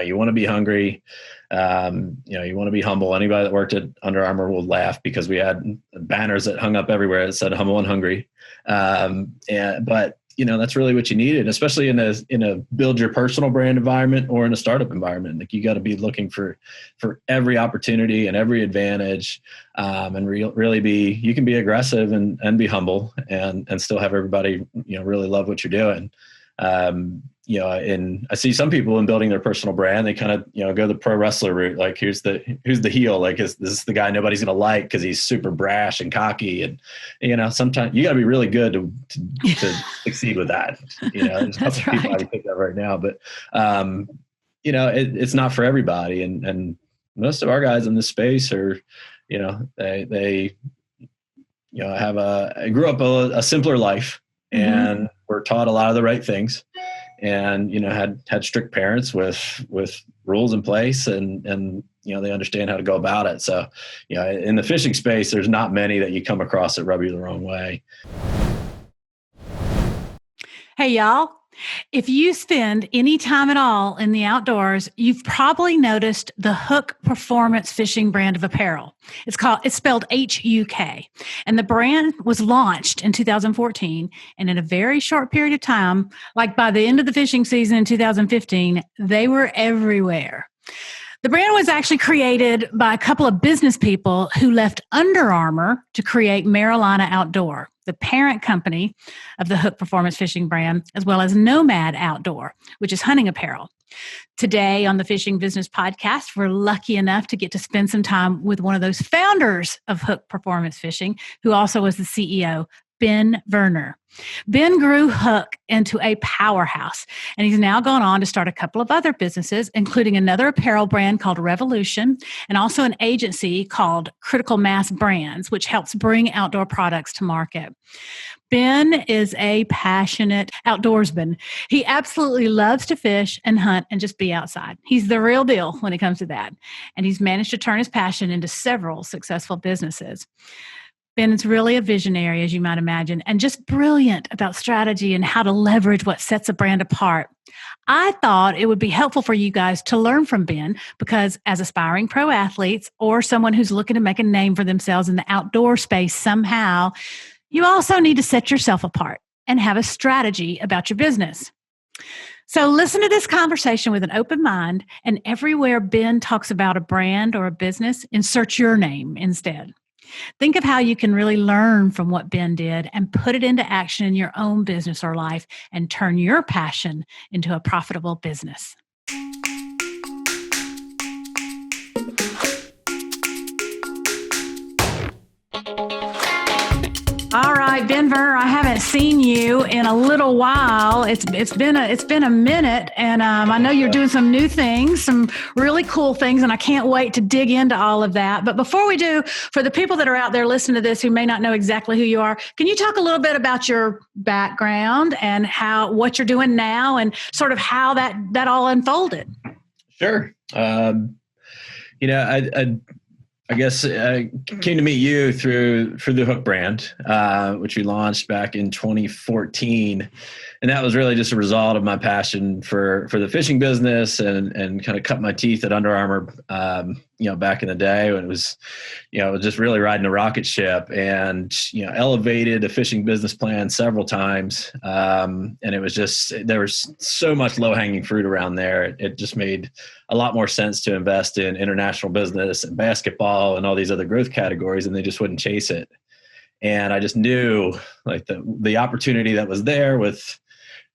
You want to be hungry. You want to be humble. Anybody that worked at Under Armour will laugh because we had banners that hung up everywhere that said humble and hungry. But that's really what you needed, especially in a build your personal brand environment or in a startup environment. Like, you got to be looking for every opportunity and every advantage, and really you can be aggressive and be humble and still have everybody, really love what you're doing. And I see some people in building their personal brand, they kind of, go the pro wrestler route. Like, who's the heel? Like, this is the guy nobody's going to like because he's super brash and cocky. And, sometimes you got to be really good to succeed with that. There's a couple people I can think of right now, but, it's not for everybody. And most of our guys in this space are, they grew up a simpler life, and were taught a lot of the right things, and had strict parents with rules in place, and they understand how to go about it. So in the fishing space, there's not many that you come across that rub you the wrong way. Hey y'all, if you spend any time at all in the outdoors, you've probably noticed the HUK Performance Fishing brand of apparel. It's spelled HUK. And the brand was launched in 2014. And in a very short period of time, like by the end of the fishing season in 2015, they were everywhere. The brand was actually created by a couple of business people who left Under Armour to create Marolina Outdoor, the parent company of the HUK Performance Fishing brand, as well as Nomad Outdoor, which is hunting apparel. Today on the Fishing Business Podcast, we're lucky enough to get to spend some time with one of those founders of HUK Performance Fishing, who also was the CEO, Ben Verner. Ben grew HUK into a powerhouse, and he's now gone on to start a couple of other businesses, including another apparel brand called Revolution, and also an agency called Critical Mass Brands, which helps bring outdoor products to market. Ben is a passionate outdoorsman. He absolutely loves to fish and hunt and just be outside. He's the real deal when it comes to that, and he's managed to turn his passion into several successful businesses. Ben is really a visionary, as you might imagine, and just brilliant about strategy and how to leverage what sets a brand apart. I thought it would be helpful for you guys to learn from Ben because as aspiring pro athletes or someone who's looking to make a name for themselves in the outdoor space somehow, you also need to set yourself apart and have a strategy about your business. So listen to this conversation with an open mind, and everywhere Ben talks about a brand or a business, insert your name instead. Think of how you can really learn from what Ben did and put it into action in your own business or life and turn your passion into a profitable business. All right, Ben Verner, I haven't seen you in a little while. It's been a minute, and I know you're doing some new things, some really cool things, and I can't wait to dig into all of that. But before we do, for the people that are out there listening to this who may not know exactly who you are, can you talk a little bit about your background and what you're doing now, and sort of how that all unfolded? Sure. I guess I came to meet you through the HUK brand, which we launched back in 2014. And that was really just a result of my passion for the fishing business and kind of cut my teeth at Under Armour, back in the day when it was just really riding a rocket ship, and, elevated a fishing business plan several times. And it was just, there was so much low hanging fruit around there. It just made a lot more sense to invest in international business and basketball and all these other growth categories, and they just wouldn't chase it. And I just knew like the opportunity that was there with,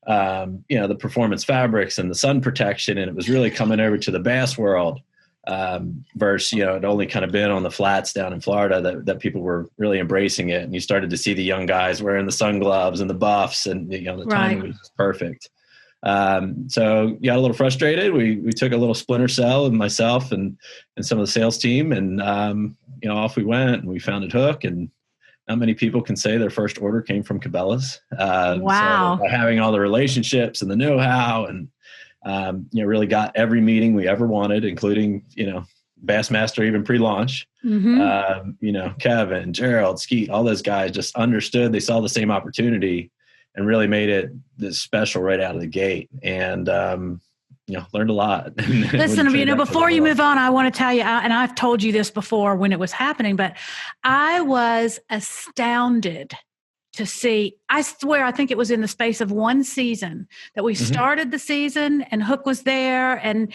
the performance fabrics and the sun protection, and it was really coming over to the bass world, versus, it only kind of been on the flats down in Florida that people were really embracing it. And you started to see the young guys wearing the sun gloves and the buffs, and, the timing was just perfect. So got a little frustrated. We took a little splinter cell with myself and some of the sales team, and, off we went, and we founded HUK, and not many people can say their first order came from Cabela's. Wow. So by having all the relationships and the know-how, and, really got every meeting we ever wanted, including, Bassmaster, even pre-launch. Mm-hmm. Kevin, Gerald, Skeet, all those guys just understood. They saw the same opportunity and really made it this special right out of the gate. And, learned a lot. Listen, before you move on, I want to tell you, and I've told you this before when it was happening, but I was astounded to see, I swear, I think it was in the space of one season that we started the season and HUK was there and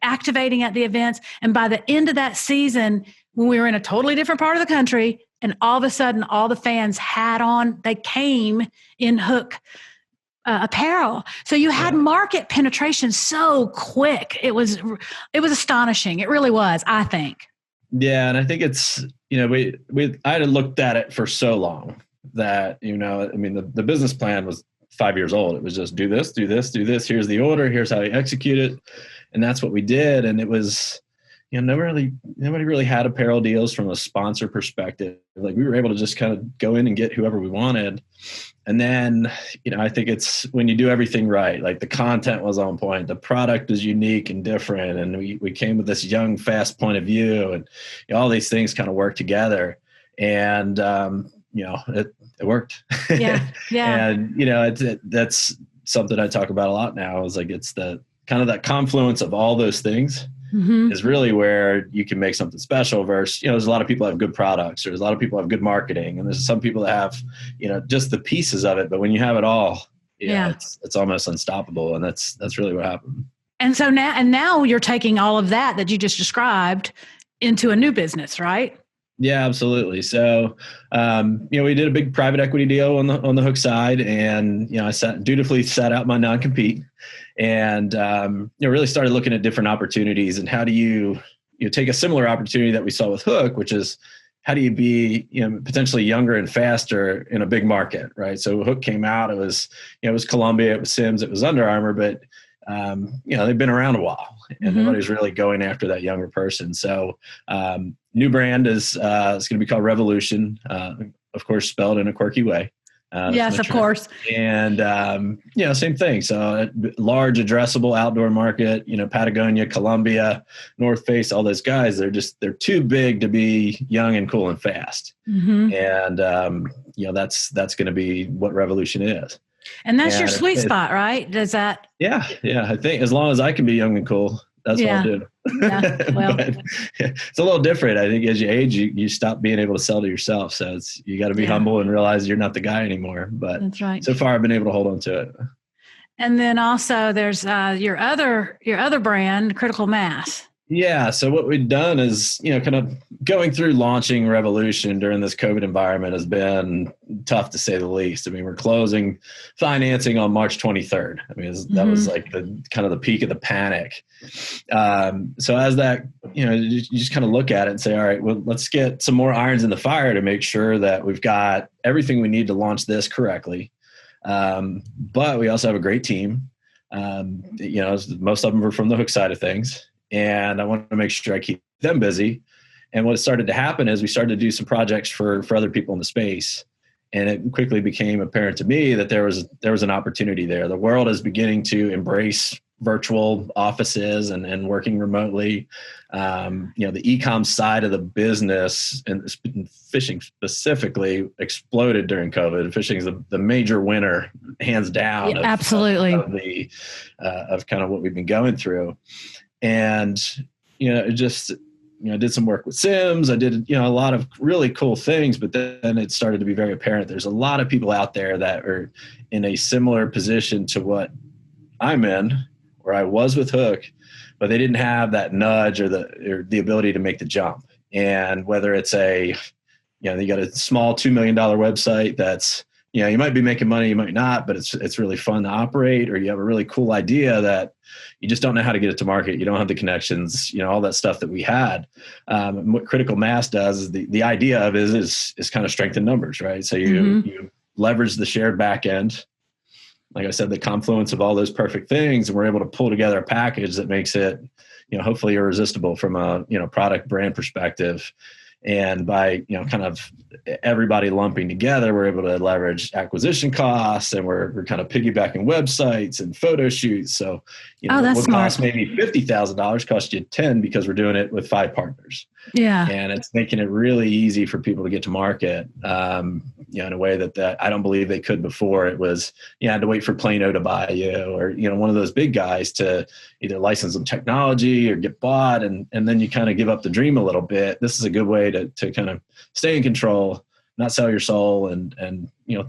activating at the events. And by the end of that season, when we were in a totally different part of the country, and all of a sudden all the fans they came in HUK apparel. So you had market penetration so quick. It was astonishing. It really was, I think. Yeah. And I think it's, I had looked at it for so long that, the business plan was 5 years old. It was just do this, do this, do this. Here's the order. Here's how you execute it. And that's what we did. And it was, nobody really had apparel deals from a sponsor perspective. Like, we were able to just kind of go in and get whoever we wanted. And then, I think it's when you do everything right, like the content was on point, the product is unique and different. And we came with this young, fast point of view, and all these things kind of work together. And, it worked. Yeah. Yeah. And, that's something I talk about a lot now, is like, it's the kind of that confluence of all those things is really where you can make something special versus, there's a lot of people that have good products, or there's a lot of people that have good marketing, and there's some people that have, just the pieces of it. But when you have it all, it's almost unstoppable. And that's really what happened. And so now you're taking all of that you just described into a new business, right? Yeah, absolutely. So, we did a big private equity deal on the HUK side, and, I dutifully sat out my non-compete, and, really started looking at different opportunities, and how do you take a similar opportunity that we saw with HUK, which is how do you be, potentially younger and faster in a big market, right? So HUK came out, it was Columbia, it was Sims, it was Under Armour, but, they've been around a while, and nobody's really going after that younger person. So, new brand is it's going to be called Revolution, of course, spelled in a quirky way. Yes, of course. And, same thing. So large addressable outdoor market, Patagonia, Columbia, North Face, all those guys, they're too big to be young and cool and fast. And, that's going to be what Revolution is. And that's your sweet spot, right? Does that? Yeah. I think as long as I can be young and cool, that's what I'll do. Yeah, well, it's a little different. I think as you age, you stop being able to sell to yourself. So you got to be humble and realize you're not the guy anymore. But that's right. So far, I've been able to hold on to it. And then also there's your other brand, Critical Mass. Yeah. So what we've done is, kind of going through launching Revolution during this COVID environment has been tough, to say the least. I mean, we're closing financing on March 23rd. I mean, that was like the kind of the peak of the panic. So as that, you just kind of look at it and say, all right, well, let's get some more irons in the fire to make sure that we've got everything we need to launch this correctly. But we also have a great team. Most of them are from the HUK side of things. And I want to make sure I keep them busy. And what started to happen is we started to do some projects for other people in the space. And it quickly became apparent to me that there was an opportunity there. The world is beginning to embrace virtual offices and working remotely. The e-com side of the business, and fishing specifically, exploded during COVID. Fishing is the major winner, hands down. Absolutely. Of kind of what we've been going through. And, I did some work with Sims. I did, a lot of really cool things, but then it started to be very apparent. There's a lot of people out there that are in a similar position to what I'm in, where I was with HUK, but they didn't have that nudge or the ability to make the jump. And whether it's you got a small $2 million website that's, you might be making money, you might not, but it's really fun to operate, or you have a really cool idea that you just don't know how to get it to market. You don't have the connections, all that stuff that we had. And what Critical Mass does is the idea of it is kind of strength in numbers, right? So you leverage the shared back end. Like I said, the confluence of all those perfect things, and we're able to pull together a package that makes it, hopefully irresistible from a, product brand perspective. And by, kind of everybody lumping together, we're able to leverage acquisition costs, and we're kind of piggybacking websites and photo shoots. So, That's what smart. costs maybe $50,000 costs you 10 because we're doing it with 5 partners. Yeah. And it's making it really easy for people to get to market, in a way that I don't believe they could before. It was, you had to wait for Plano to buy you, or, one of those big guys to either license some technology or get bought. And then you kind of give up the dream a little bit. This is a good way to kind of stay in control, not sell your soul, and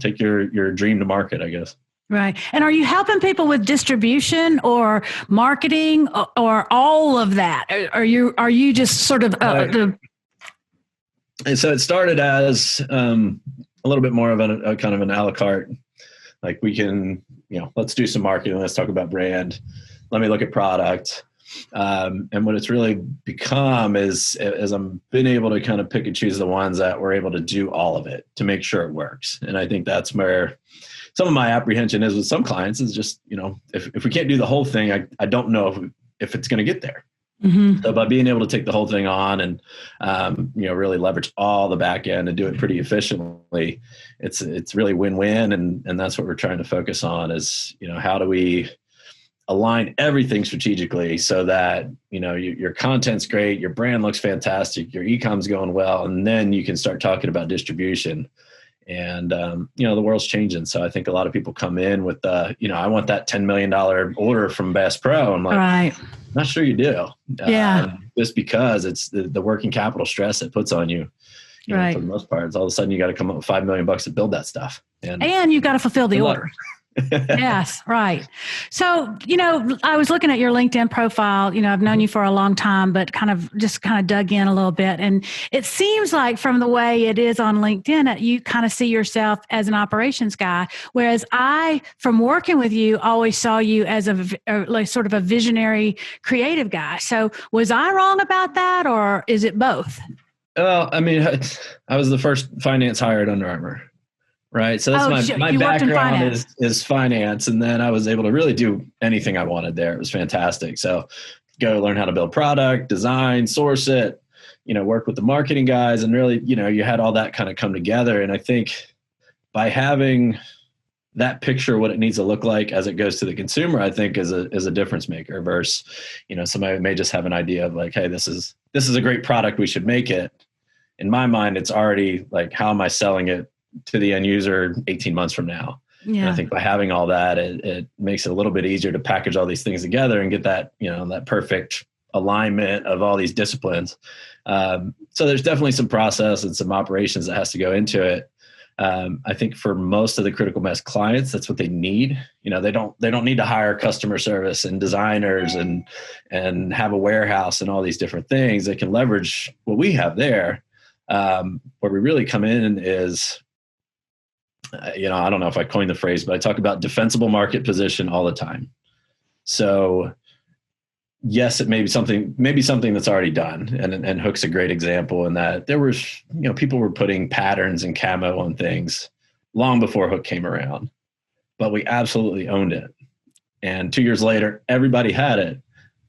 take your dream to market, I guess. Right. And are you helping people with distribution or marketing or all of that? Are you just sort of And so it started as a little bit more of a kind of an a la carte. Like, we can, let's do some marketing. Let's talk about brand. Let me look at product. And what it's really become is I'm been able to kind of pick and choose the ones that we're able to do all of it to make sure it works. And I think that's where some of my apprehension is with some clients is just, if we can't do the whole thing, I don't know if it's going to get there. Mm-hmm. So by being able to take the whole thing on and, really leverage all the back end and do it pretty efficiently, it's really win-win. And that's what we're trying to focus on is, how do we align everything strategically so that, your content's great, your brand looks fantastic, your e-com's going well, and then you can start talking about distribution. And, the world's changing. So I think a lot of people come in with, I want that $10 million order from Bass Pro. I'm like, right. Not sure you do. Yeah. Just because it's the working capital stress it puts on you, right. For the most part, it's all of a sudden you got to come up with $5 million to build that stuff. And you've got to fulfill the order. Yes, right. So, I was looking at your LinkedIn profile. I've known you for a long time, but kind of dug in a little bit. And it seems like from the way it is on LinkedIn that you kind of see yourself as an operations guy. Whereas I, from working with you, always saw you as like sort of a visionary creative guy. So was I wrong about that, or is it both? Well, I mean, I was the first finance hire at Under Armour. Right. So that's my background is finance. And then I was able to really do anything I wanted there. It was fantastic. So go learn how to build product, design, source it, work with the marketing guys, and really, you had all that kind of come together. And I think by having that picture, what it needs to look like as it goes to the consumer, I think is a difference maker versus, somebody may just have an idea of like, hey, this is a great product, we should make it. In my mind, it's already like, how am I selling it to the end user 18 months from now? Yeah. And I think by having all that, it makes it a little bit easier to package all these things together and get that, that perfect alignment of all these disciplines. So there's definitely some process and some operations that has to go into it. I think for most of the critical mass clients, that's what they need. They don't need to hire customer service and designers and have a warehouse and all these different things. They can leverage what we have there. Where we really come in is, I don't know if I coined the phrase, but I talk about defensible market position all the time. So yes, it may be something that's already done. And HUK's a great example in that there was, people were putting patterns and camo on things long before HUK came around, but we absolutely owned it. And 2 years later, everybody had it,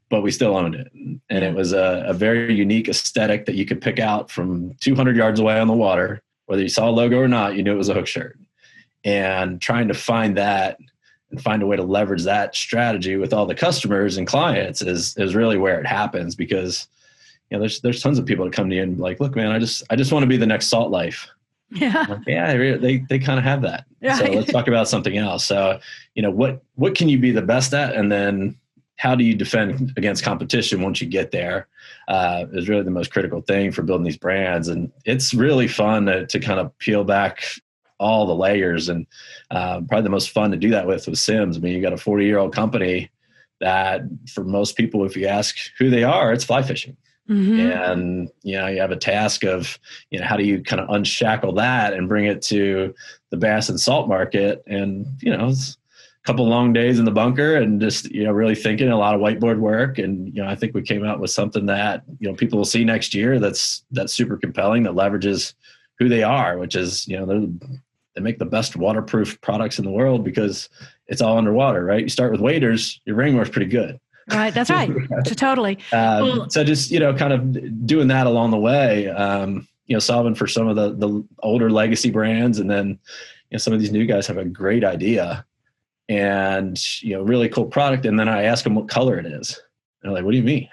but we still owned it. And it was a very unique aesthetic that you could pick out from 200 yards away on the water. Whether you saw a logo or not, you knew it was a HUK shirt. And trying to find that and find a way to leverage that strategy with all the customers and clients is really where it happens, because there's tons of people that come to you and like, look, man, I just want to be the next Salt Life. Yeah. Like, they kind of have that. Right. So let's talk about something else. So, what can you be the best at? And then how do you defend against competition once you get there? Is really the most critical thing for building these brands. And it's really fun to kind of peel back all the layers, and probably the most fun to do that with was Simms. I mean, you got a 40-year-old company that for most people, if you ask who they are, it's fly fishing. Mm-hmm. And, you have a task of, how do you kind of unshackle that and bring it to the bass and salt market? And, it's a couple long days in the bunker and just, really thinking, a lot of whiteboard work. And, I think we came out with something that, people will see next year that's super compelling, that leverages who they are, which is, they make the best waterproof products in the world because it's all underwater, right? You start with waders, your rainwear's pretty good. Right. That's right. So totally. So just, kind of doing that along the way, solving for some of the older legacy brands. And then, some of these new guys have a great idea and, really cool product. And then I ask them what color it is. And they're like, what do you mean?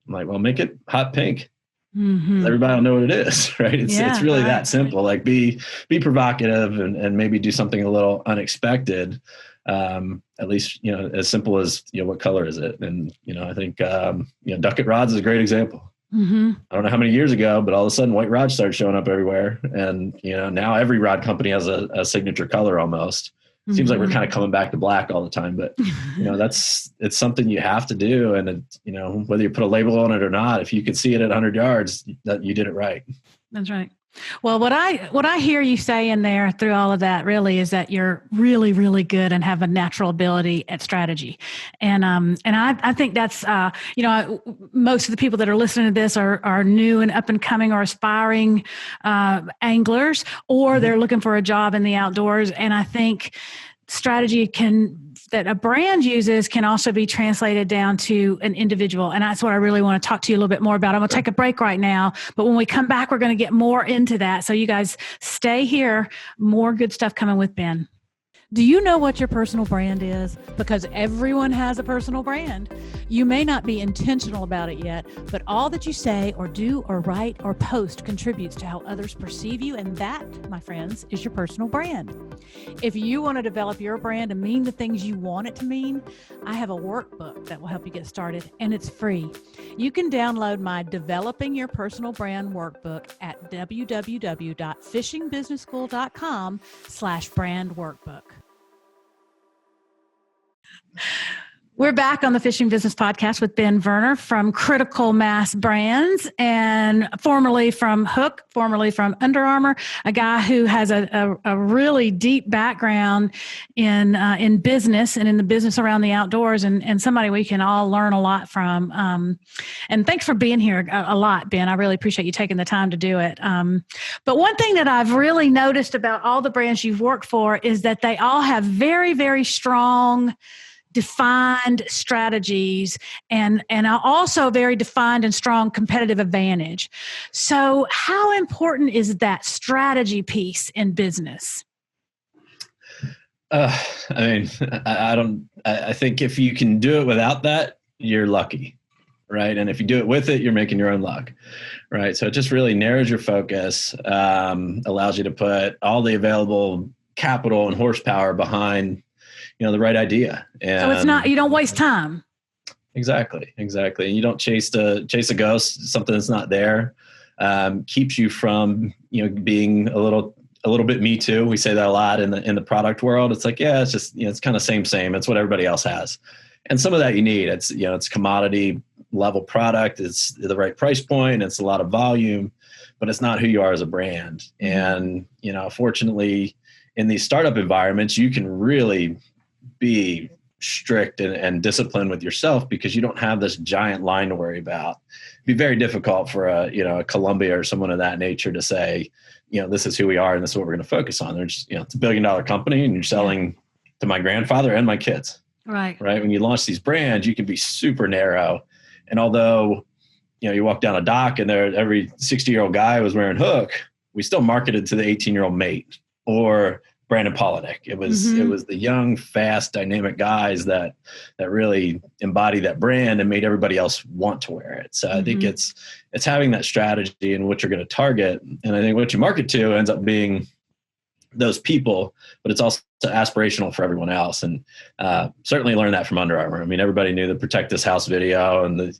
I'm like, well, make it hot pink. Mm-hmm. Everybody will know what it is, right? It's really that simple. Like be provocative and maybe do something a little unexpected. At least, as simple as, what color is it? And, I think, ducket rods is a great example. Mm-hmm. I don't know how many years ago, but all of a sudden white rods started showing up everywhere. And, now every rod company has a signature color almost. Mm-hmm. Seems like we're kind of coming back to black all the time, but it's something you have to do. And whether you put a label on it or not, if you could see it at 100 yards, that you did it right. That's right. Well, what I hear you say in there through all of that really is that you're really, really good and have a natural ability at strategy. And I think that's, most of the people that are listening to this are new and up and coming or aspiring anglers, or they're looking for a job in the outdoors. And I think strategy that a brand uses can also be translated down to an individual. And that's what I really want to talk to you a little bit more about. I'm going to take a break right now, but when we come back, we're going to get more into that. So you guys stay here. More good stuff coming with Ben. Do you know what your personal brand is? Because everyone has a personal brand. You may not be intentional about it yet, but all that you say or do or write or post contributes to how others perceive you. And that, my friends, is your personal brand. If you want to develop your brand and mean the things you want it to mean, I have a workbook that will help you get started, and it's free. You can download my Developing Your Personal Brand workbook at www.fishingbusinessschool.com/brand workbook. We're back on the Fishing Business Podcast with Ben Verner from Critical Mass Brands, and formerly from HUK, formerly from Under Armour, a guy who has a really deep background in business and in the business around the outdoors, and somebody we can all learn a lot from. And thanks for being here a lot, Ben. I really appreciate you taking the time to do it. But one thing that I've really noticed about all the brands you've worked for is that they all have very, very strong defined strategies and also very defined and strong competitive advantage. So how important is that strategy piece in business? I think if you can do it without that, you're lucky, right? And if you do it with it, you're making your own luck, right? So it just really narrows your focus, allows you to put all the available capital and horsepower behind the right idea. And so it's not, you don't waste time. Exactly. You don't chase a ghost, something that's not there. Keeps you from, being a little bit me too. We say that a lot in the product world. It's like, yeah, it's just, it's kind of same. It's what everybody else has. And some of that you need. It's, it's commodity level product. It's the right price point. It's a lot of volume, but it's not who you are as a brand. And, fortunately in these startup environments, you can really be strict and disciplined with yourself because you don't have this giant line to worry about. It'd be very difficult for a Columbia or someone of that nature to say, this is who we are and this is what we're going to focus on. They're just, it's $1 billion company and you're selling to my grandfather and my kids. Right. When you launch these brands, you can be super narrow. And although, you walk down a dock and every 60-year-old guy was wearing HUK, we still marketed to the 18-year-old mate or Brandon Polinick. It was the young, fast, dynamic guys that really embody that brand and made everybody else want to wear it. So I think it's having that strategy and what you're going to target. And I think what you market to ends up being those people, but it's also aspirational for everyone else. And certainly learned that from Under Armour. I mean, everybody knew the Protect This House video and the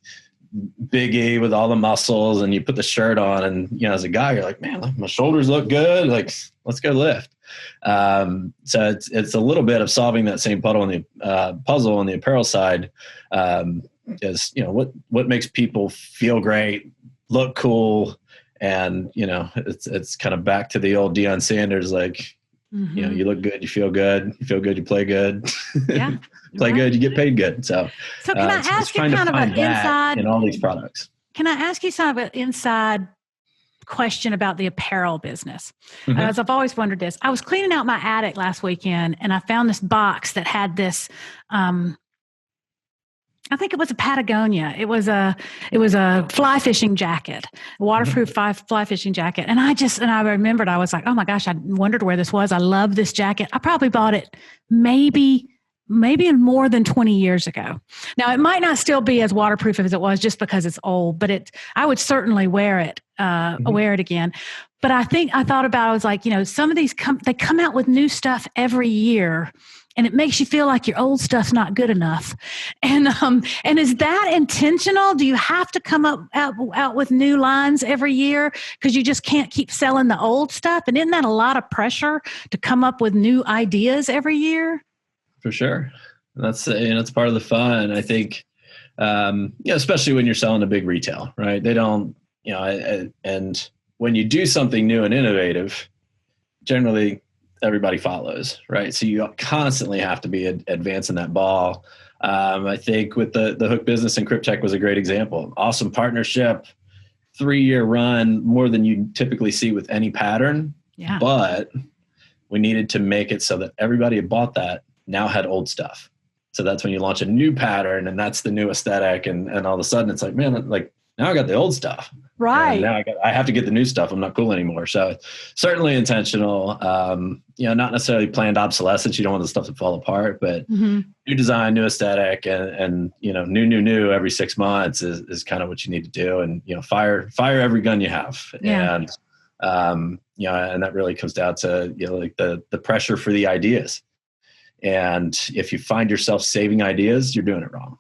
Big E with all the muscles, and you put the shirt on and, as a guy, you're like, man, my shoulders look good. Like, let's go lift. So it's a little bit of solving that same puzzle on the apparel side. Is, what makes people feel great, look cool. And, it's kind of back to the old Deion Sanders, like, you look good, you feel good, you play good. Yeah. Play good, you get paid good. So can I ask you kind of an inside in all these products? Can I ask you some of an inside question about the apparel business? As I've always wondered this. I was cleaning out my attic last weekend and I found this box that had this, I think it was a Patagonia. It was a fly fishing jacket, waterproof fly fishing jacket. And I remembered, I was like, oh my gosh, I wondered where this was. I love this jacket. I probably bought it maybe maybe more than 20 years ago. Now, it might not still be as waterproof as it was just because it's old, but I would certainly wear it again. But I thought about, I was like, some of these they come out with new stuff every year, and it makes you feel like your old stuff's not good enough. And is that intentional? Do you have to come out with new lines every year because you just can't keep selling the old stuff? And isn't that a lot of pressure to come up with new ideas every year? For sure. That's it's part of the fun. I think, especially when you're selling to big retail, right? They don't, and when you do something new and innovative, generally everybody follows, right? So you constantly have to be advancing that ball. I think with the HUK business and Cryptech was a great example. Awesome partnership, 3-year run, more than you typically see with any pattern. Yeah. But we needed to make it so that everybody who bought that now had old stuff. So that's when you launch a new pattern, and that's the new aesthetic. And all of a sudden it's like, man, like now I got the old stuff. Right. And now I have to get the new stuff. I'm not cool anymore. So certainly intentional, not necessarily planned obsolescence. You don't want the stuff to fall apart, but new design, new aesthetic, and new every 6 months is kind of what you need to do. And, fire every gun you have. Yeah. And, and that really comes down to, like the pressure for the ideas. And if you find yourself saving ideas, you're doing it wrong.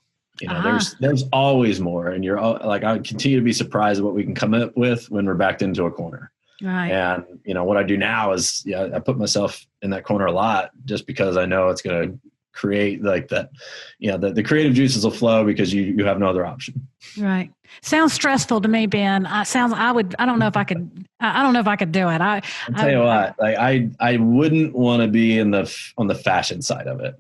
There's always more, and you're like, I would continue to be surprised at what we can come up with when we're backed into a corner. Right. And what I do now is, I put myself in that corner a lot just because I know it's going to create like that, the creative juices will flow because you have no other option. Right. Sounds stressful to me, Ben. I don't know if I could do it. I'll tell you what, like I wouldn't want to be on the fashion side of it.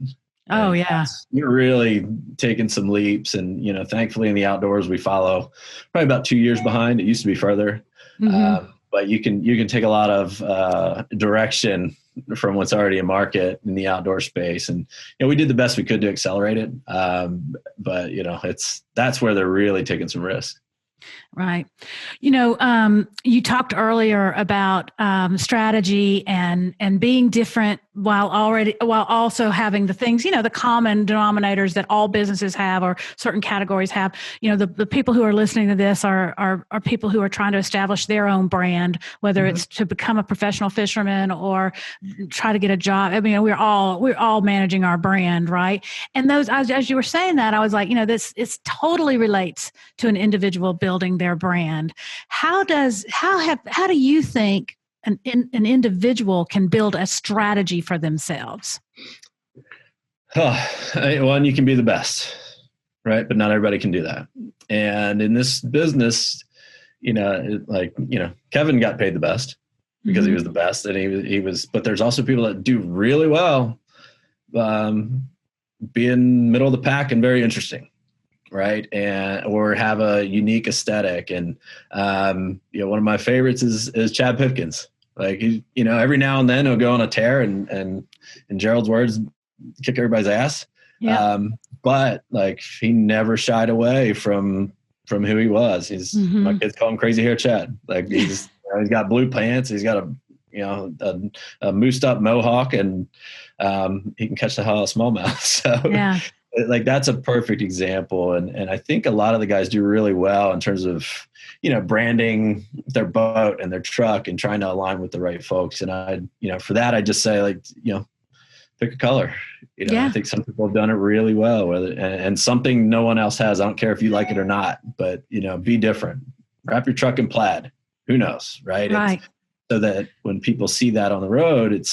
Oh, yeah. You're really taking some leaps. And, thankfully in the outdoors, we follow probably about 2 years behind. It used to be further. But you can take a lot of direction from what's already in market in the outdoor space. And, we did the best we could to accelerate it. But, that's where they're really taking some risks. Right. You talked earlier about strategy and being different while also having the things, the common denominators that all businesses have or certain categories have. The people who are listening to this are people who are trying to establish their own brand, whether it's to become a professional fisherman or try to get a job. I mean, we're all managing our brand, right? And those, as you were saying that, I was like, this totally relates to an individual building their brand. How do you think an individual can build a strategy for themselves? One, you can be the best, right? But not everybody can do that. And in this business, Kevin got paid the best because he was the best, and he was. But there's also people that do really well, being middle of the pack and very interesting. Right. Or have a unique aesthetic. And, one of my favorites is Chad Pipkins. Like, every now and then he'll go on a tear and in Gerald's words, kick everybody's ass. Yeah. But like, he never shied away from who he was. He's my kids call him Crazy Hair Chad. Like he's got blue pants. He's got a moosed up mohawk, and he can catch the hell out of smallmouth. So yeah. Like that's a perfect example. And I think a lot of the guys do really well in terms of, branding their boat and their truck and trying to align with the right folks. And for that, I just say pick a color. I think some people have done it really well, and something no one else has. I don't care if you like it or not, but be different. Wrap your truck in plaid. Who knows? Right. Right. So that when people see that on the road, it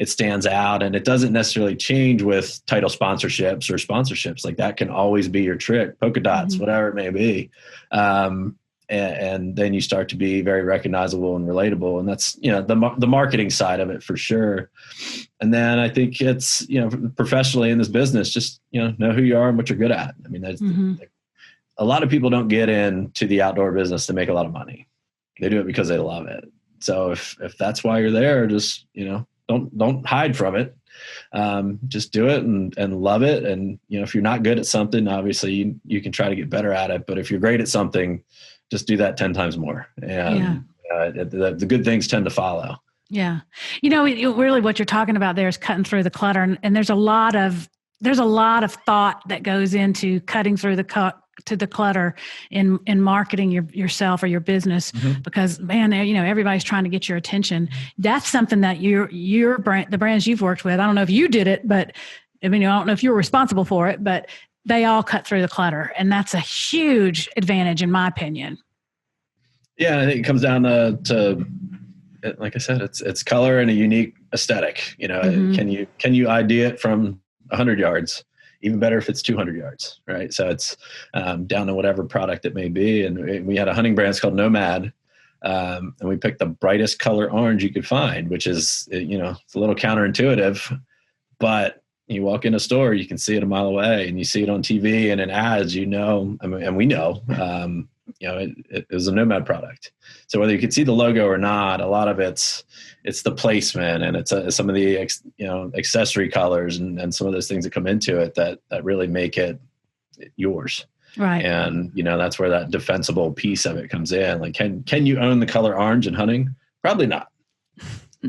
stands out, and it doesn't necessarily change with title sponsorships or sponsorships. Like that can always be your trick, polka dots, whatever it may be. And then you start to be very recognizable and relatable. And that's, the marketing side of it for sure. And then I think it's, professionally in this business, just, know who you are and what you're good at. I mean, there's a lot of people don't get into the outdoor business to make a lot of money. They do it because they love it. So if that's why you're there, just, don't hide from it. Just do it and love it. And, if you're not good at something, obviously you can try to get better at it. But if you're great at something, just do that 10 times more. And the good things tend to follow. Yeah. Really what you're talking about there is cutting through the clutter. And there's a lot of there's a lot of thought that goes into cutting through the clutter in marketing yourself or your business, because man, everybody's trying to get your attention. That's something that your brand, the brands you've worked with, I don't know if you did it, but I don't know if you were responsible for it, but they all cut through the clutter, and that's a huge advantage in my opinion. Yeah, I think it comes down to like I said, it's color and a unique aesthetic. Can you idea it from 100 yards? Even better if it's 200 yards, right? So it's down to whatever product it may be. And we had a hunting brand called Nomad, and we picked the brightest color orange you could find, which is, it's a little counterintuitive, but you walk in a store, you can see it a mile away, and you see it on TV and in ads, and we know, it was a Nomad product. So whether you could see the logo or not, a lot of it's the placement, and it's some of the accessory colors and some of those things that come into it that really make it yours. Right. And that's where that defensible piece of it comes in. Like, can you own the color orange in hunting? Probably not.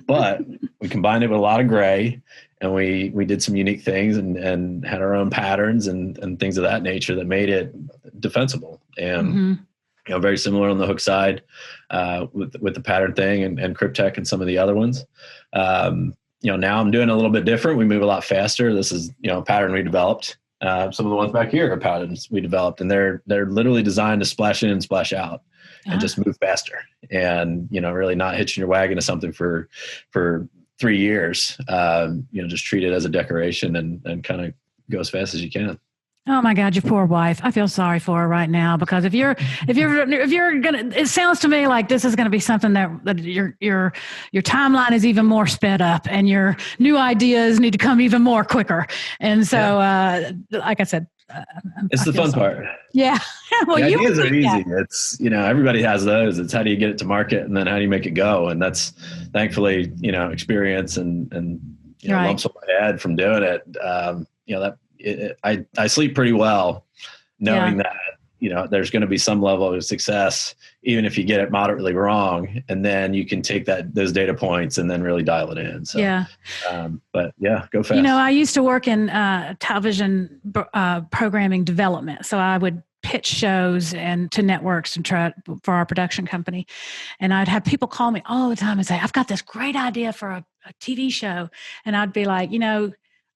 But we combined it with a lot of gray, and we did some unique things and had our own patterns and things of that nature that made it defensible. And very similar on the Huk side with the pattern thing and Cryptek and some of the other ones. Now I'm doing a little bit different. We move a lot faster. This is a pattern we developed. Some of the ones back here are patterns we developed, and they're literally designed to splash in and splash out and just move faster, and really not hitching your wagon to something for 3 years. Just treat it as a decoration and kind of go as fast as you can. Oh my God, your poor wife. I feel sorry for her right now, because if you're gonna, it sounds to me like this is going to be something that your timeline is even more sped up, and your new ideas need to come even more quicker. And so, like I said, it's the fun part. Yeah. Well, the ideas are easy. It's, everybody has those. It's how do you get it to market, and then how do you make it go? And that's thankfully, experience and lumps on my head from doing it. I sleep pretty well knowing that, there's going to be some level of success, even if you get it moderately wrong, and then you can take those data points and then really dial it in. So, but go fast. I used to work in television programming development. So I would pitch shows and to networks and try for our production company. And I'd have people call me all the time and say, I've got this great idea for a TV show. And I'd be like,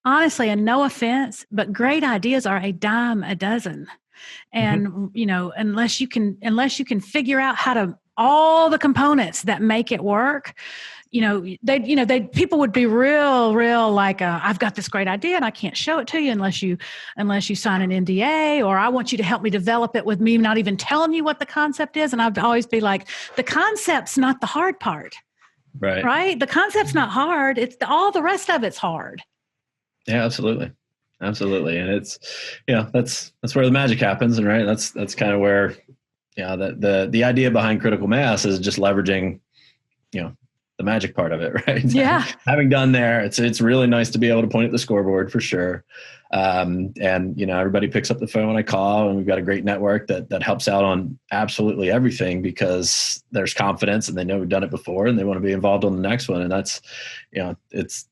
honestly, and no offense, but great ideas are a dime a dozen. And, unless you can figure out all the components that make it work, people would be real like, I've got this great idea and I can't show it to you unless you sign an NDA, or I want you to help me develop it with me not even telling you what the concept is. And I'd always be like, the concept's not the hard part. Right? The concept's not hard. It's all the rest of it's hard. Yeah, absolutely. And it's, that's where the magic happens. And right. That's kind of where, the idea behind Critical Mass is just leveraging, the magic part of it. Right. Yeah. Having done there, it's really nice to be able to point at the scoreboard for sure. And everybody picks up the phone when I call, and we've got a great network that helps out on absolutely everything, because there's confidence and they know we've done it before and they want to be involved on the next one. And that's, it's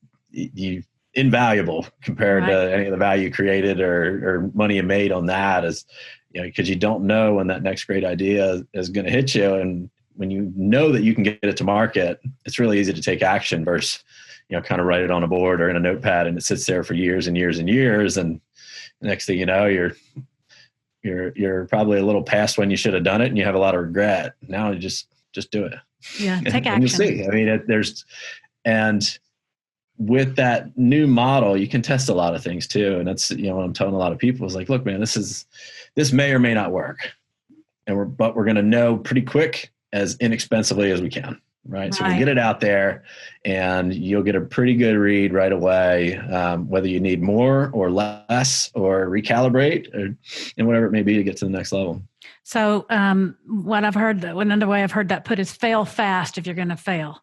invaluable compared to any of the value created or money you made on that, is because you don't know when that next great idea is going to hit you. And when you know that you can get it to market, it's really easy to take action versus kind of write it on a board or in a notepad, and it sits there for years and years and years, and the next thing you know, you're probably a little past when you should have done it and you have a lot of regret. Now you just do it. Take action. And you'll see. I mean, and with that new model, you can test a lot of things too. And that's, what I'm telling a lot of people is like, look, man, this may or may not work. But we're going to know pretty quick, as inexpensively as we can. Right. So we'll get it out there and you'll get a pretty good read right away, whether you need more or less or recalibrate and whatever it may be to get to the next level. So another way I've heard that put is fail fast if you're going to fail.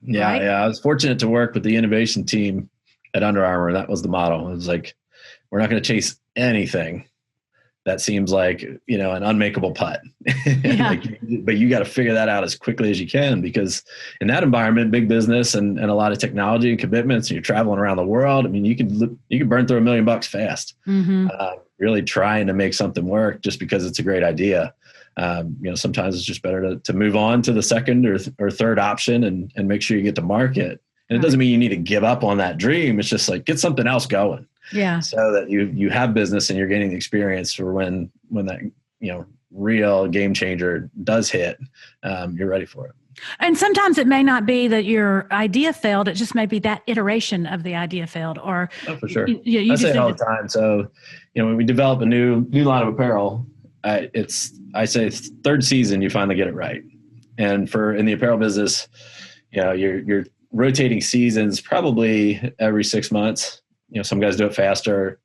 Yeah. Right? Yeah. I was fortunate to work with the innovation team at Under Armour. That was the model. It was like, we're not going to chase anything that seems like, an unmakeable putt. Yeah. But you got to figure that out as quickly as you can, because in that environment, big business and a lot of technology and commitments, and you're traveling around the world. I mean, you can burn through $1 million fast, really trying to make something work just because it's a great idea. Sometimes it's just better to move on to the second or third option and make sure you get to market. And it doesn't mean you need to give up on that dream. It's just like, get something else going. Yeah. So that you have business and you're getting the experience for when that, real game changer does hit, you're ready for it. And sometimes it may not be that your idea failed. It just may be that iteration of the idea failed, or for sure. You I say it all the time. So, when we develop a new line of apparel, I say third season, you finally get it right. And in the apparel business, you're rotating seasons probably every 6 months. Some guys do it faster.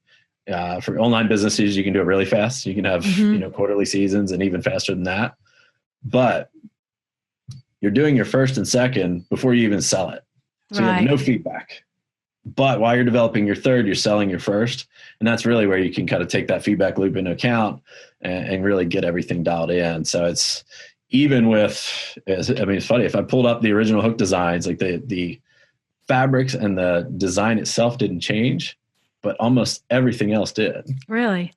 For online businesses, you can do it really fast. You can have, quarterly seasons and even faster than that. But you're doing your first and second before you even sell it. So you have no feedback. But while you're developing your third, you're selling your first. And that's really where you can kind of take that feedback loop into account and really get everything dialed in. So it's even it's funny. If I pulled up the original Huk designs, like the fabrics and the design itself didn't change, but almost everything else did. Really?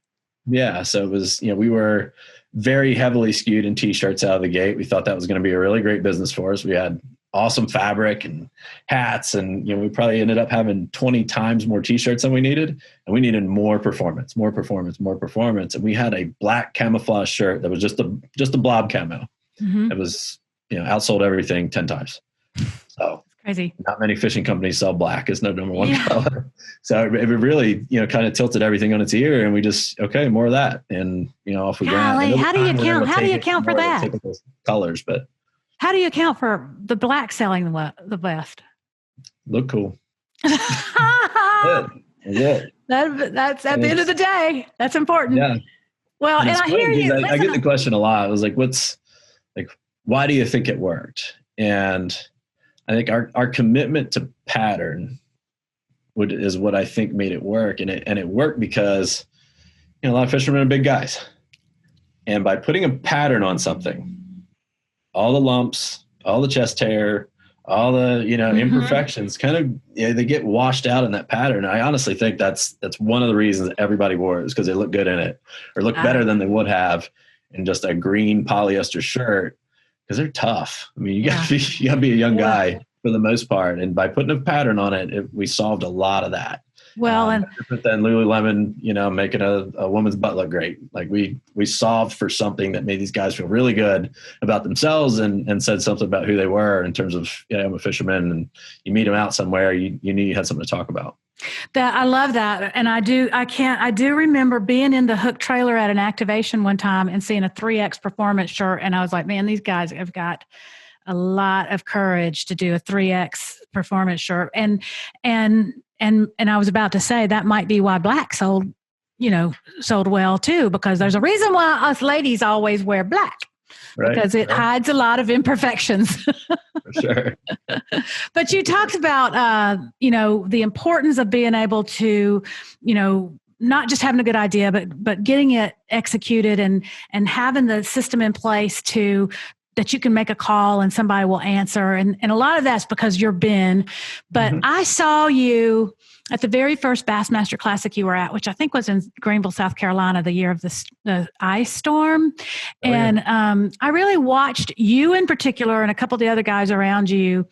Yeah. So it was, we were very heavily skewed in t-shirts out of the gate. We thought that was going to be a really great business for us. We had awesome fabric and hats, and we probably ended up having 20 times more t-shirts than we needed, and we needed more performance. And we had a black camouflage shirt that was just a blob camo. It was, outsold everything 10 times. So crazy. Not many fishing companies sell black as their number one color. So it really, kind of tilted everything on its ear, and we just, okay, more of that. And, off we went. How do you account for that? Typical colors, but how do you account for the black selling the best? Look cool. Good. That's at the end of the day. That's important. Yeah. Well, and I hear you. I get the question a lot. I was like, why do you think it worked? And I think our commitment to pattern is what I think made it work. And it worked because, a lot of fishermen are big guys. And by putting a pattern on something, all the lumps, all the chest hair, all the, imperfections kind of, they get washed out in that pattern. I honestly think that's one of the reasons everybody wore it, is because they look good in it, or look better than they would have in just a green polyester shirt, because they're tough. I mean, you gotta be a young guy for the most part. And by putting a pattern on it, we solved a lot of that. Well, and then Lululemon, making a woman's butt look great. Like we solved for something that made these guys feel really good about themselves and said something about who they were in terms of, I'm a fisherman, and you meet them out somewhere, you knew you had something to talk about. That I love that. And I do remember being in the Huk trailer at an activation one time and seeing a 3X performance shirt. And I was like, man, these guys have got a lot of courage to do a 3X performance shirt. And I was about to say that might be why black sold well too, because there's a reason why us ladies always wear black. Right, because it hides a lot of imperfections. For sure. But you talked about, the importance of being able to, not just having a good idea, but getting it executed and having the system in place that you can make a call and somebody will answer. And a lot of that's because you're Ben. But I saw you at the very first Bassmaster Classic you were at, which I think was in Greenville, South Carolina, the year of the ice storm. I really watched you in particular and a couple of the other guys around you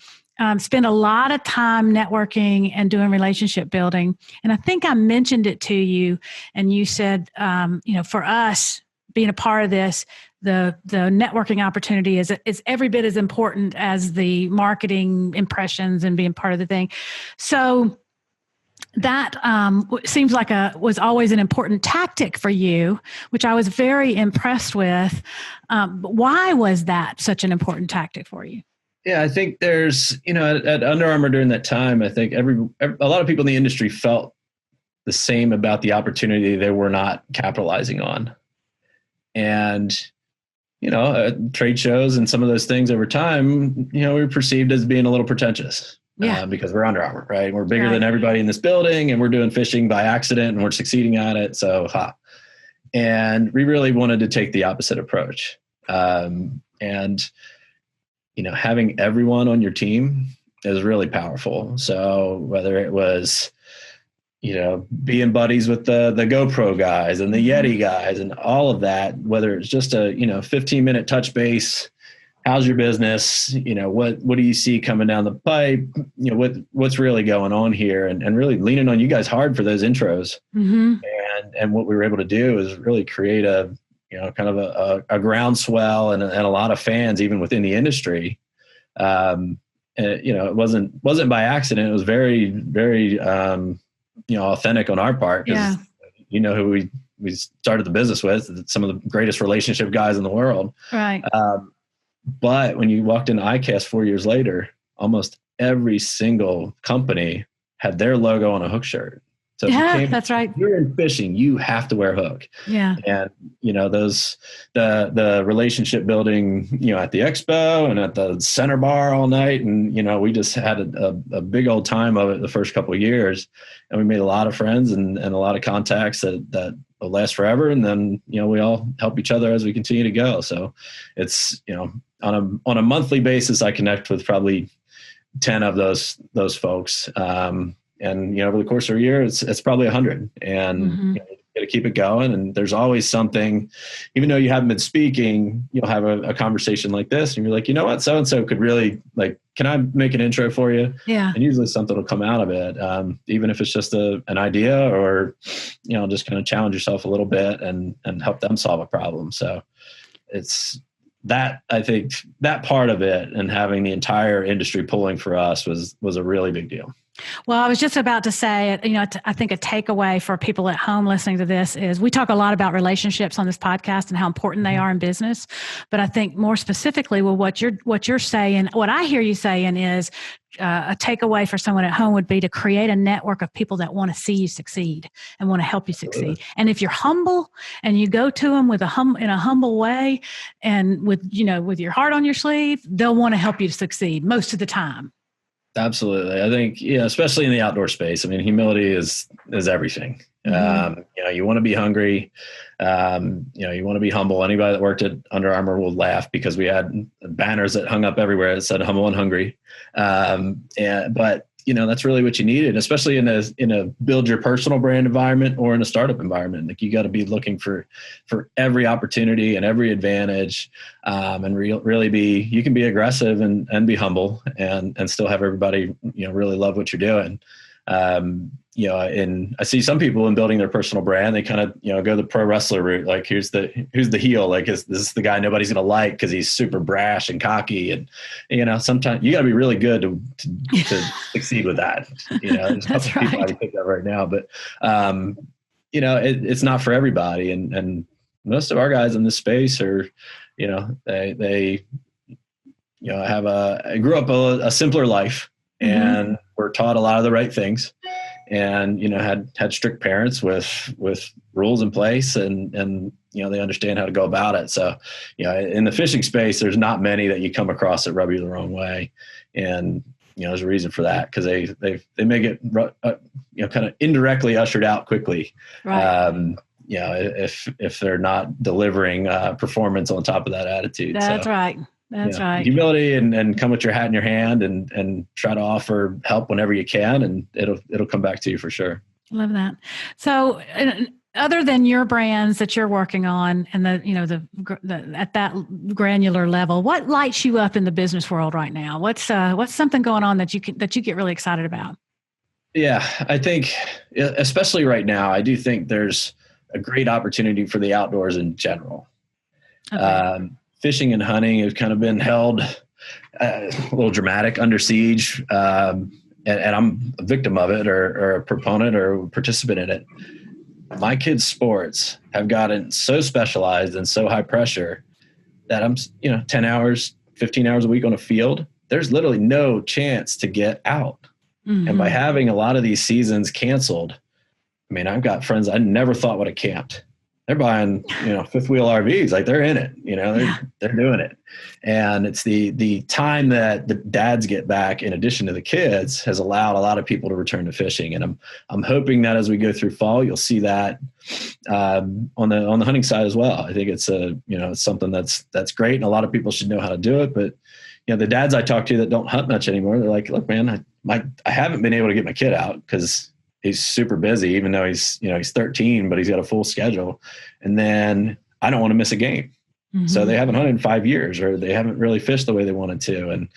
spend a lot of time networking and doing relationship building. And I think I mentioned it to you, and you said, for us being a part of this, the networking opportunity is every bit as important as the marketing impressions and being part of the thing. So that seems like was always an important tactic for you, which I was very impressed with. Why was that such an important tactic for you? Yeah, I think there's, at Under Armour during that time, I think a lot of people in the industry felt the same about the opportunity they were not capitalizing on. And, trade shows and some of those things over time, we were perceived as being a little pretentious. Because we're Under Armour, right? We're bigger than everybody in this building, and we're doing fishing by accident and we're succeeding at it. So, And we really wanted to take the opposite approach. And, having everyone on your team is really powerful. So whether it was, being buddies with the GoPro guys and the Yeti guys and all of that, whether it's just a, 15-minute touch base, how's your business? What do you see coming down the pipe? What's really going on here, and really leaning on you guys hard for those intros. Mm-hmm. And what we were able to do is really create a, kind of a groundswell and a lot of fans, even within the industry. And, it wasn't by accident. It was very, very, authentic on our part, because who we started the business with, some of the greatest relationship guys in the world. Right. But when you walked into ICAST 4 years later, almost every single company had their logo on a Huk shirt. So that's right. If you're in fishing, you have to wear Huk. Yeah. And, the relationship building, at the expo and at the center bar all night. And, we just had a big old time of it the first couple of years. And we made a lot of friends and a lot of contacts that will last forever. And then, we all help each other as we continue to go. So it's, on a monthly basis, I connect with probably 10 of those folks. And, over the course of a year, it's probably 100, and you got to keep it going. And there's always something, even though you haven't been speaking, you'll have a conversation like this and you're like, what, so-and-so could really, like, can I make an intro for you? Yeah. And usually something will come out of it. Even if it's just an idea, or, just kind of challenge yourself a little bit and help them solve a problem. So it's that, I think that part of it, and having the entire industry pulling for us was a really big deal. Well, I was just about to say, I think a takeaway for people at home listening to this is we talk a lot about relationships on this podcast and how important they are in business. But I think more specifically, what you're saying, what I hear you saying is a takeaway for someone at home would be to create a network of people that want to see you succeed and want to help you succeed. And if you're humble and you go to them in a humble way and with your heart on your sleeve, they'll want to help you to succeed most of the time. Absolutely. I think, especially in the outdoor space, I mean, humility is everything. Mm-hmm. You want to be hungry. You want to be humble. Anybody that worked at Under Armour will laugh because we had banners that hung up everywhere that said humble and hungry. But that's really what you needed, especially in a build your personal brand environment or in a startup environment. Like, you got to be looking for every opportunity and every advantage, and really you can be aggressive and be humble and still have everybody, really love what you're doing. And I see some people in building their personal brand, they kind of, go the pro wrestler route. Like, who's the heel? Like, this is the guy nobody's going to like because he's super brash and cocky. And, sometimes you got to be really good to succeed with that. There's a couple of people I can think of right now, but, it's not for everybody. And most of our guys in this space are, they grew up a simpler life, and were taught a lot of the right things, and had strict parents with rules in place, and they understand how to go about it. So in the fishing space, there's not many that you come across that rub you the wrong way, and there's a reason for that, because they may get kind of indirectly ushered out quickly. Right. If they're not delivering performance on top of that attitude. That's right. That's right. Humility and come with your hat in your hand and try to offer help whenever you can, and it'll come back to you for sure. Love that. So other than your brands that you're working on and the at that granular level, what lights you up in the business world right now? What's something going on that you get really excited about? Yeah, I think especially right now, I do think there's a great opportunity for the outdoors in general. Okay. Fishing and hunting have kind of been held a little dramatic, under siege, and I'm a victim of it, or a proponent or a participant in it. My kids' sports have gotten so specialized and so high pressure that I'm, 10 hours, 15 hours a week on a field. There's literally no chance to get out. Mm-hmm. And by having a lot of these seasons canceled, I mean, I've got friends I never thought would have camped. they're buying, fifth wheel RVs. Like they're in it, they're doing it. And it's the time that the dads get back in addition to the kids has allowed a lot of people to return to fishing. And I'm hoping that as we go through fall, you'll see that on the hunting side as well. I think it's it's something that's great. And a lot of people should know how to do it. But, the dads I talk to that don't hunt much anymore, they're like, look, man, I haven't been able to get my kid out because he's super busy, even though he's 13, but he's got a full schedule. And then I don't want to miss a game. Mm-hmm. So they haven't hunted in 5 years, or they haven't really fished the way they wanted to. And,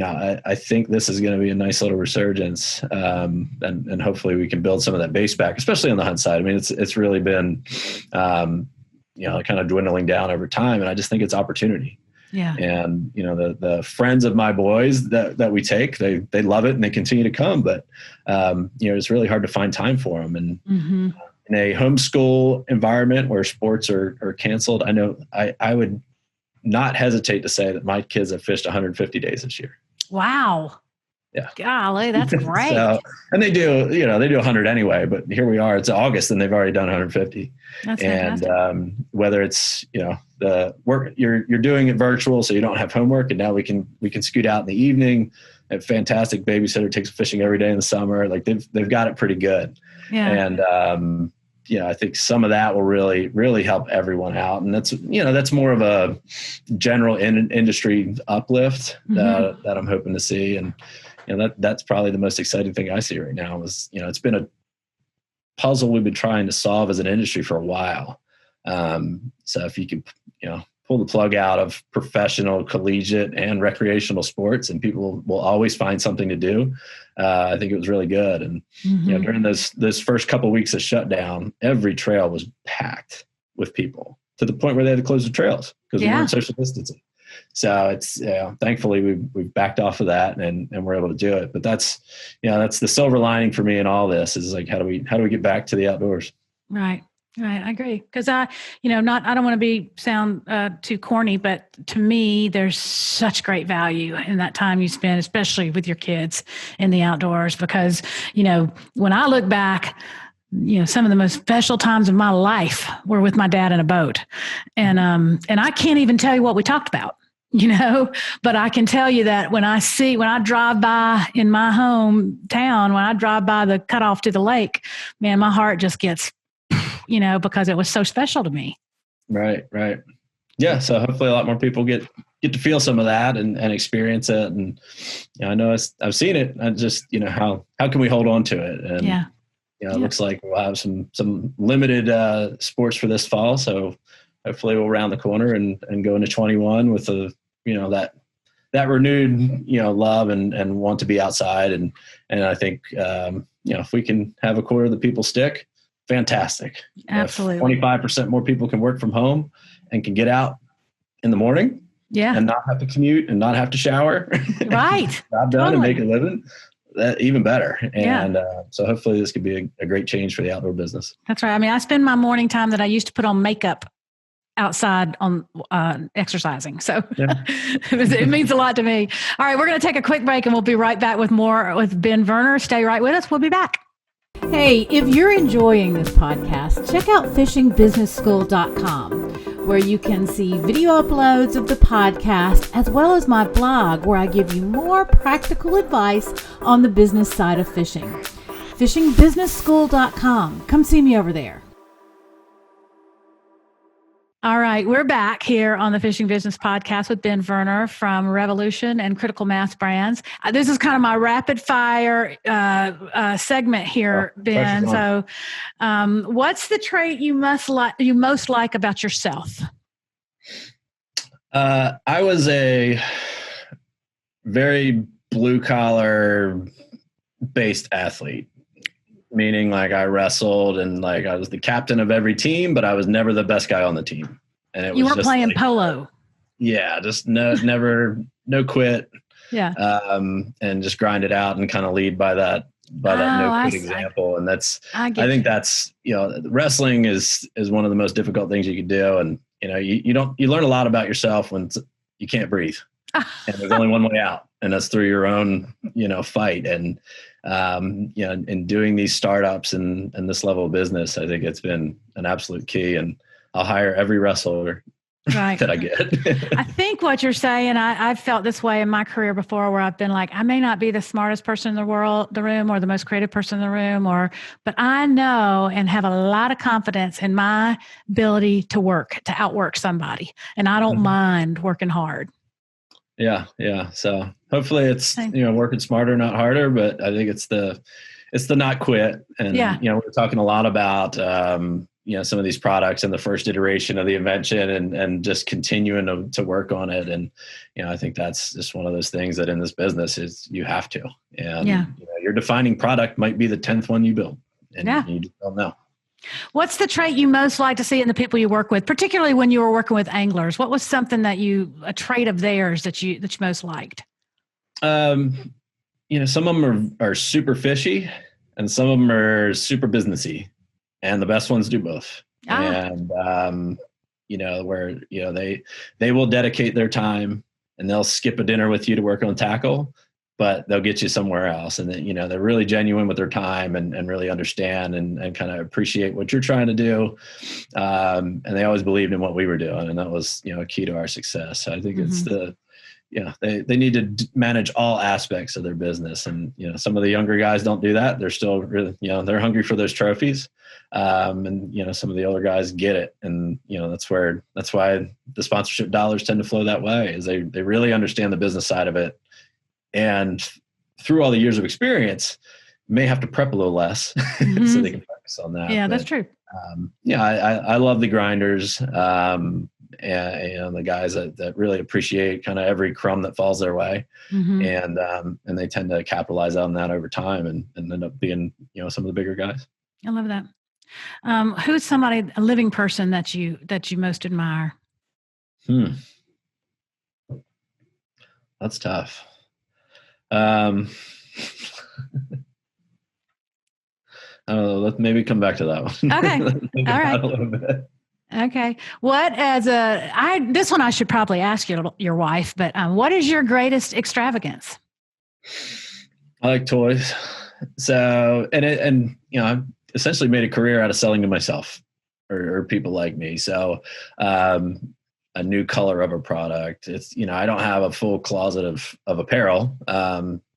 I think this is going to be a nice little resurgence. And hopefully we can build some of that base back, especially on the hunt side. I mean, it's really been, kind of dwindling down over time. And I just think it's opportunity. Yeah. And, the friends of my boys that we take, they love it and they continue to come, but, it's really hard to find time for them. And mm-hmm. in a homeschool environment where sports are canceled, I know I would not hesitate to say that my kids have fished 150 days this year. Wow. Yeah. Golly, that's great. And they do 100 anyway, but here we are, it's August and they've already done 150. That's fantastic. And whether it's, the work, you're doing it virtual, so you don't have homework. And now we can scoot out in the evening. A fantastic babysitter takes fishing every day in the summer. Like they've got it pretty good. Yeah. And, I think some of that will really, really help everyone out. And that's more of a general industry uplift mm-hmm. that I'm hoping to see. And, that's probably the most exciting thing I see right now is, it's been a puzzle we've been trying to solve as an industry for a while. So if you can, pull the plug out of professional, collegiate, and recreational sports, and people will always find something to do. I think it was really good. And mm-hmm. during those first couple of weeks of shutdown, every trail was packed with people to the point where they had to close the trails because we weren't social distancing. So it's thankfully we've backed off of that and we're able to do it. But that's the silver lining for me in all this is like how do we get back to the outdoors? Right. I agree. Because I don't want to sound too corny, but to me, there's such great value in that time you spend, especially with your kids in the outdoors. Because, when I look back, some of the most special times of my life were with my dad in a boat. And I can't even tell you what we talked about, but I can tell you that when I drive by in my hometown, when I drive by the cutoff to the lake, man, my heart just gets, because it was so special to me. Right. Yeah. So hopefully a lot more people get to feel some of that and experience it. And I know I've seen it. I just, how can we hold on to it? And it looks like we'll have some limited sports for this fall. So hopefully we'll round the corner and go into 21 with that renewed, love and want to be outside. And I think, if we can have a quarter of the people stick, fantastic. Absolutely. 25% more people can work from home and can get out in the morning and not have to commute and not have to shower. Right. Job done and make a living. That even better. And so hopefully this could be a great change for the outdoor business. That's right. I mean, I spend my morning time that I used to put on makeup outside on exercising. So it means a lot to me. All right, we're going to take a quick break and we'll be right back with more with Ben Verner. Stay right with us. We'll be back. Hey, if you're enjoying this podcast, check out fishingbusinessschool.com, where you can see video uploads of the podcast, as well as my blog, where I give you more practical advice on the business side of fishing. fishingbusinessschool.com. Come see me over there. All right, we're back here on the Fishing Business Podcast with Ben Verner from Revolution and Critical Mass Brands. This is kind of my rapid fire segment here, Ben. So, what's the trait you most like about yourself? I was a very blue collar based athlete. Meaning like I wrestled and like I was the captain of every team, but I was never the best guy on the team. And it you was weren't just playing like, polo. Yeah. Just no quit. Yeah. And just grind it out and kind of lead by that no quit example. And I think that's, wrestling is one of the most difficult things you can do. And, you learn a lot about yourself when you can't breathe and there's only one way out, and that's through your own, fight. And, in doing these startups and this level of business, I think it's been an absolute key. And I'll hire every wrestler Right. that I get. I think what you're saying, I've felt this way in my career before, where I've been like, I may not be the smartest person in the room, or the most creative person in the room, but I know and have a lot of confidence in my ability to outwork somebody. And I don't mind working hard. Yeah. So hopefully it's, working smarter, not harder, but I think it's the not quit. And, we're talking a lot about, some of these products and the first iteration of the invention and just continuing to work on it. And, I think that's just one of those things that in this business is you have to, and your defining product might be the 10th one you build, and you just don't know. What's the trait you most like to see in the people you work with, particularly when you were working with anglers? What was something a trait of theirs that you most liked? Some of them are super fishy and some of them are super businessy, and the best ones do both. And, where, they will dedicate their time and they'll skip a dinner with you to work on tackle, but they'll get you somewhere else. And then, they're really genuine with their time and really understand and kind of appreciate what you're trying to do. And they always believed in what we were doing. And that was, a key to our success. So I think it's they need to manage all aspects of their business. And, some of the younger guys don't do that. They're still really, they're hungry for those trophies. And, some of the older guys get it. And, that's why the sponsorship dollars tend to flow that way, is they really understand the business side of it. And through all the years of experience, may have to prep a little less so they can focus on that. Yeah, that's true. I love the grinders. And the guys that really appreciate kind of every crumb that falls their way, and they tend to capitalize on that over time and end up being some of the bigger guys. I love that. Who's a living person that you most admire? That's tough. I don't know. Let's maybe come back to that one. Okay. All right. A little bit. Okay. This one I should probably ask your wife, but what is your greatest extravagance? I like toys. So, I've essentially made a career out of selling to myself or people like me. So, a new color of a product. It's, I don't have a full closet of apparel.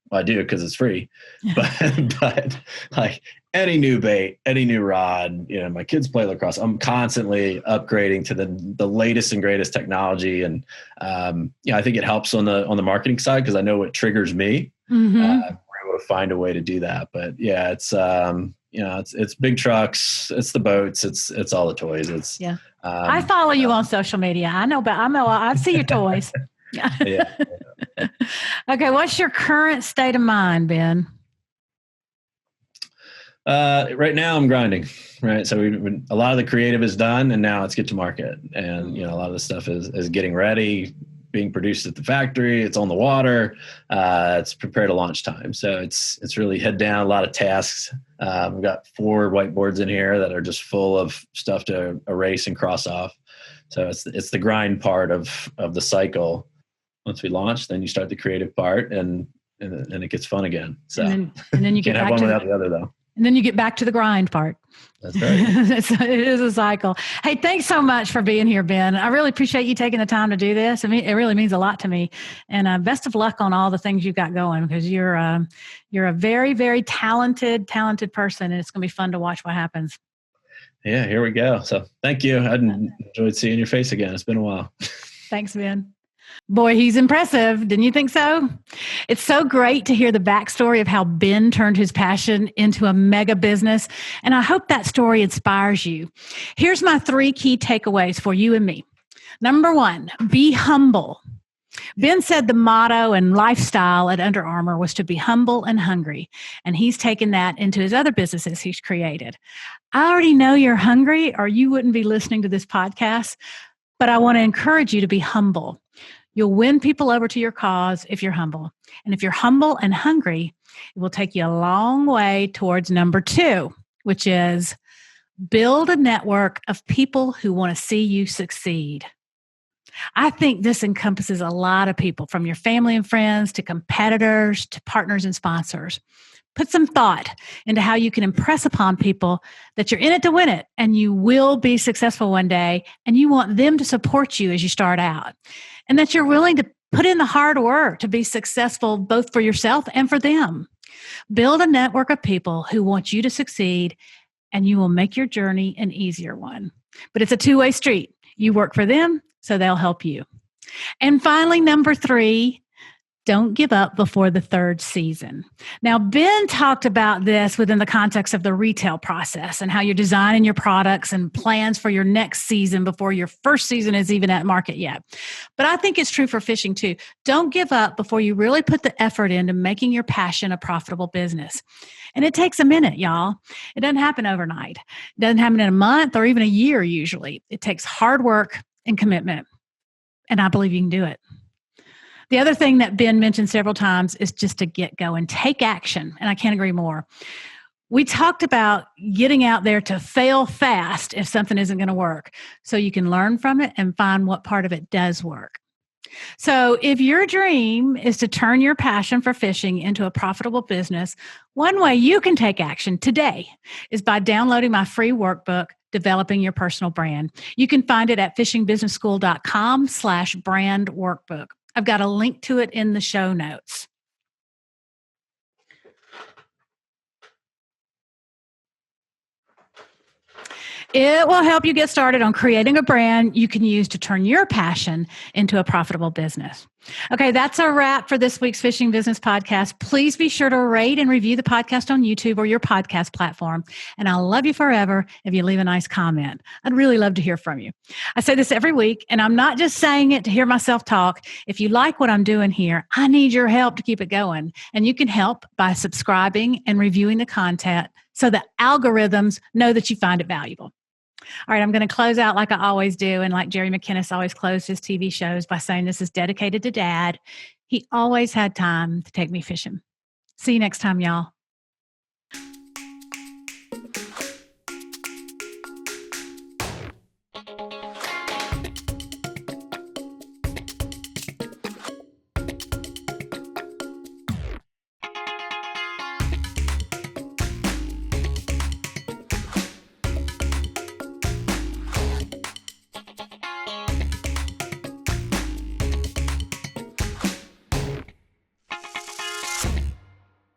I do because it's free, but like any new bait, any new rod, my kids play lacrosse. I'm constantly upgrading to the latest and greatest technology. And, I think it helps on the marketing side, because I know what triggers me. We're able to find a way to do that. But it's big trucks, it's the boats, it's all the toys. I follow you on social media. I see your toys. Yeah. Okay. What's your current state of mind, Ben? Right now I'm grinding, right? So a lot of the creative is done, and now it's get to market. And, a lot of the stuff is getting ready, being produced at the factory. It's on the water. It's prepared to launch time. So it's really head down, a lot of tasks. We've got 4 whiteboards in here that are just full of stuff to erase and cross off. So it's the grind part of the cycle. Once we launch, then you start the creative part, and it gets fun again. So and then you can't have one without the other, though. And then you get back to the grind part. That's right. It is a cycle. Hey, thanks so much for being here, Ben. I really appreciate you taking the time to do this. I mean, it really means a lot to me. And best of luck on all the things you've got going, because you're a very, very talented person, and it's going to be fun to watch what happens. Yeah, here we go. So thank you. I enjoyed seeing your face again. It's been a while. Thanks, Ben. Boy, he's impressive. Didn't you think so? It's so great to hear the backstory of how Ben turned his passion into a mega business. And I hope that story inspires you. Here's my 3 key takeaways for you and me. Number 1, be humble. Ben said the motto and lifestyle at Under Armour was to be humble and hungry. And he's taken that into his other businesses he's created. I already know you're hungry, or you wouldn't be listening to this podcast, but I want to encourage you to be humble. You'll win people over to your cause if you're humble. And if you're humble and hungry, it will take you a long way towards number 2, which is build a network of people who want to see you succeed. I think this encompasses a lot of people, from your family and friends to competitors to partners and sponsors. Put some thought into how you can impress upon people that you're in it to win it and you will be successful one day, and you want them to support you as you start out, and that you're willing to put in the hard work to be successful both for yourself and for them. Build a network of people who want you to succeed, and you will make your journey an easier one. But it's a two-way street. You work for them, so they'll help you. And finally, number 3, don't give up before the third season. Now, Ben talked about this within the context of the retail process and how you're designing your products and plans for your next season before your first season is even at market yet. But I think it's true for fishing too. Don't give up before you really put the effort into making your passion a profitable business. And it takes a minute, y'all. It doesn't happen overnight. It doesn't happen in a month or even a year usually. It takes hard work and commitment. And I believe you can do it. The other thing that Ben mentioned several times is just to get going, take action. And I can't agree more. We talked about getting out there to fail fast if something isn't going to work, so you can learn from it and find what part of it does work. So if your dream is to turn your passion for fishing into a profitable business, one way you can take action today is by downloading my free workbook, Developing Your Personal Brand. You can find it at fishingbusinessschool.com/brand workbook. I've got a link to it in the show notes. It will help you get started on creating a brand you can use to turn your passion into a profitable business. Okay, that's a wrap for this week's Fishing Business Podcast. Please be sure to rate and review the podcast on YouTube or your podcast platform. And I'll love you forever if you leave a nice comment. I'd really love to hear from you. I say this every week, and I'm not just saying it to hear myself talk. If you like what I'm doing here, I need your help to keep it going. And you can help by subscribing and reviewing the content so the algorithms know that you find it valuable. All right, I'm going to close out like I always do, and like Jerry McInnes always closed his TV shows by saying this is dedicated to Dad. He always had time to take me fishing. See you next time, y'all.